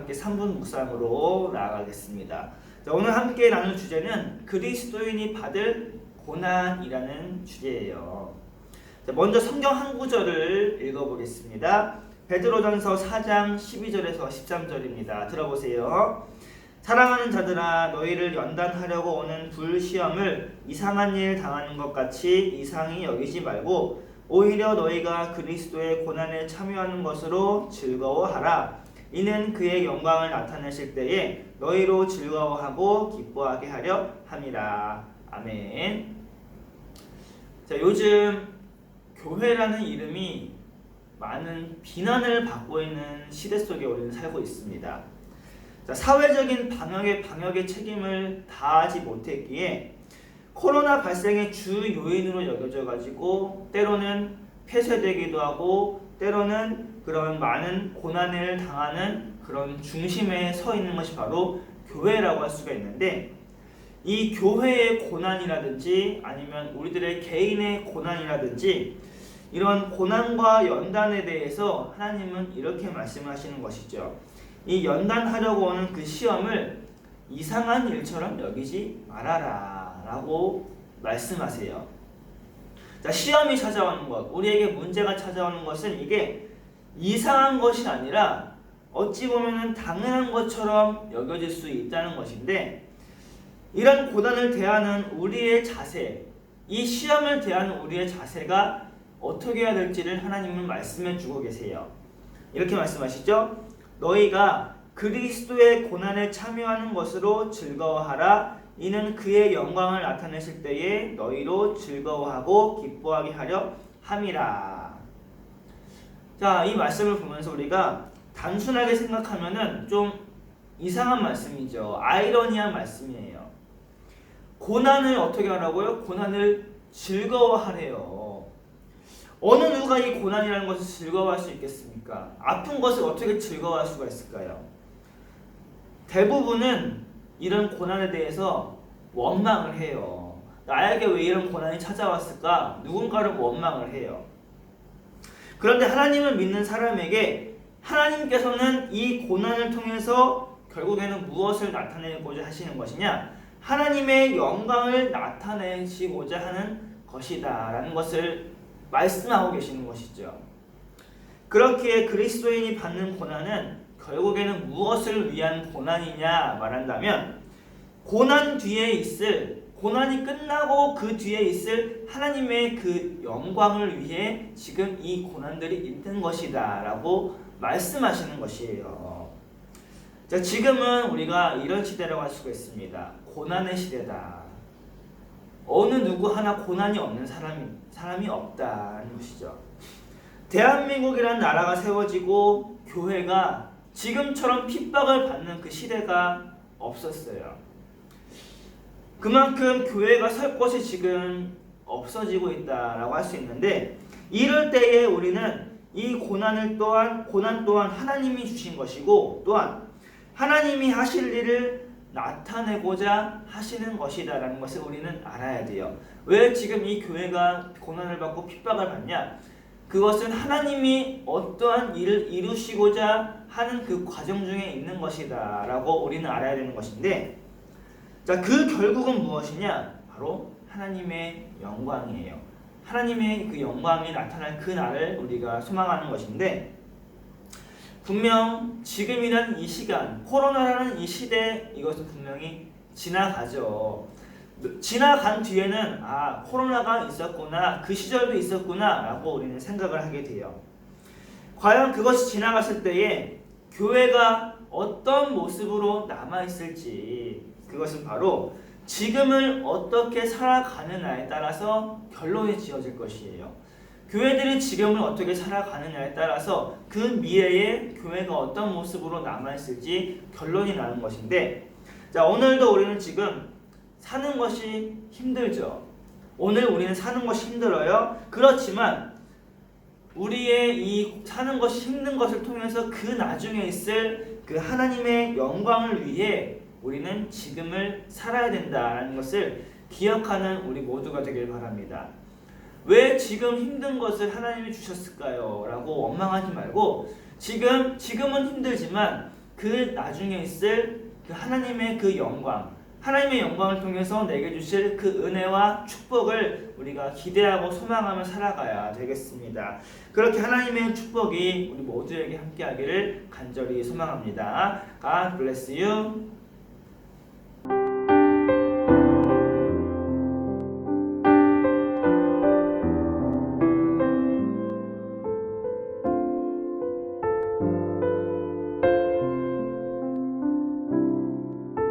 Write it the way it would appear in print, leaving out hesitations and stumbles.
함께 3분 묵상으로 나아가겠습니다. 자, 오늘 함께 나눌 주제는 그리스도인이 받을 고난이라는 주제예요. 자, 먼저 성경 한 구절을 읽어보겠습니다. 베드로전서 4장 12절에서 13절입니다. 들어보세요. 사랑하는 자들아, 너희를 연단하려고 오는 불시험을 이상한 일 당하는 것 같이 이상히 여기지 말고 오히려 너희가 그리스도의 고난에 참여하는 것으로 즐거워하라. 이는 그의 영광을 나타내실 때에 너희로 즐거워하고 기뻐하게 하려 함이라. 아멘. 자, 요즘 교회라는 이름이 많은 비난을 받고 있는 시대 속에 우리는 살고 있습니다. 자, 사회적인 방역의 책임을 다하지 못했기에 코로나 발생의 주 요인으로 여겨져 가지고 때로는 폐쇄되기도 하고 때로는 그런 많은 고난을 당하는 그런 중심에 서 있는 것이 바로 교회라고 할 수가 있는데, 이 교회의 고난이라든지 아니면 우리들의 개인의 고난이라든지 이런 고난과 연단에 대해서 하나님은 이렇게 말씀하시는 것이죠. 이 연단하려고 오는 그 시험을 이상한 일처럼 여기지 말아라 라고 말씀하세요. 자, 시험이 찾아오는 것, 우리에게 문제가 찾아오는 것은 이게 이상한 것이 아니라 어찌 보면 당연한 것처럼 여겨질 수 있다는 것인데, 이런 고난을 대하는 우리의 자세, 이 시험을 대하는 우리의 자세가 어떻게 해야 될지를 하나님은 말씀해 주고 계세요. 이렇게 말씀하시죠. 너희가 그리스도의 고난에 참여하는 것으로 즐거워하라. 이는 그의 영광을 나타내실 때에 너희로 즐거워하고 기뻐하게 하려 함이라. 자, 이 말씀을 보면서 우리가 단순하게 생각하면은 좀 이상한 말씀이죠. 아이러니한 말씀이에요. 고난을 어떻게 하라고요? 고난을 즐거워하래요. 어느 누가 이 고난이라는 것을 즐거워할 수 있겠습니까? 아픈 것을 어떻게 즐거워할 수가 있을까요? 대부분은 이런 고난에 대해서 원망을 해요. 나에게 왜 이런 고난이 찾아왔을까? 누군가를 원망을 해요. 그런데 하나님을 믿는 사람에게 하나님께서는 이 고난을 통해서 결국에는 무엇을 나타내고자 하시는 것이냐? 하나님의 영광을 나타내시고자 하는 것이다 라는 것을 말씀하고 계시는 것이죠. 그렇기에 그리스도인이 받는 고난은 결국에는 무엇을 위한 고난이냐 말한다면, 고난 뒤에 있을, 고난이 끝나고 그 뒤에 있을 하나님의 그 영광을 위해 지금 이 고난들이 있는 것이다 라고 말씀하시는 것이에요. 자, 지금은 우리가 이런 시대라고 할 수가 있습니다. 고난의 시대다. 어느 누구 하나 고난이 없는 사람이 없다는 것이죠. 대한민국이라는 나라가 세워지고 교회가 지금처럼 핍박을 받는 그 시대가 없었어요. 그만큼 교회가 설 곳이 지금 없어지고 있다라고 할 수 있는데, 이럴 때에 우리는 이 고난 또한 하나님이 주신 것이고, 또한 하나님이 하실 일을 나타내고자 하시는 것이다라는 것을 우리는 알아야 돼요. 왜 지금 이 교회가 고난을 받고 핍박을 받냐? 그것은 하나님이 어떠한 일을 이루시고자 하는 그 과정 중에 있는 것이다 라고 우리는 알아야 되는 것인데, 자, 그 결국은 무엇이냐? 바로 하나님의 영광이에요. 하나님의 그 영광이 나타날 그 날을 우리가 소망하는 것인데, 분명 지금이라는 이 시간, 코로나라는 이 시대, 이것은 분명히 지나가죠. 지나간 뒤에는 코로나가 있었구나, 그 시절도 있었구나 라고 우리는 생각을 하게 돼요. 과연 그것이 지나갔을 때에 교회가 어떤 모습으로 남아있을지, 그것은 바로 지금을 어떻게 살아가느냐에 따라서 결론이 지어질 것이에요. 교회들이 지금을 어떻게 살아가느냐에 따라서 그 미래에 교회가 어떤 모습으로 남아있을지 결론이 나는 것인데, 자, 오늘도 우리는 지금 사는 것이 힘들죠. 오늘 우리는 사는 것이 힘들어요. 그렇지만 우리의 이 사는 것이 힘든 것을 통해서 그 나중에 있을 그 하나님의 영광을 위해 우리는 지금을 살아야 된다는 것을 기억하는 우리 모두가 되길 바랍니다. 왜 지금 힘든 것을 하나님이 주셨을까요? 라고 원망하지 말고 지금은 힘들지만 그 나중에 있을 그 하나님의 그 영광, 하나님의 영광을 통해서 내게 주실 그 은혜와 축복을 우리가 기대하고 소망하며 살아가야 되겠습니다. 그렇게 하나님의 축복이 우리 모두에게 함께하기를 간절히 소망합니다. God bless you.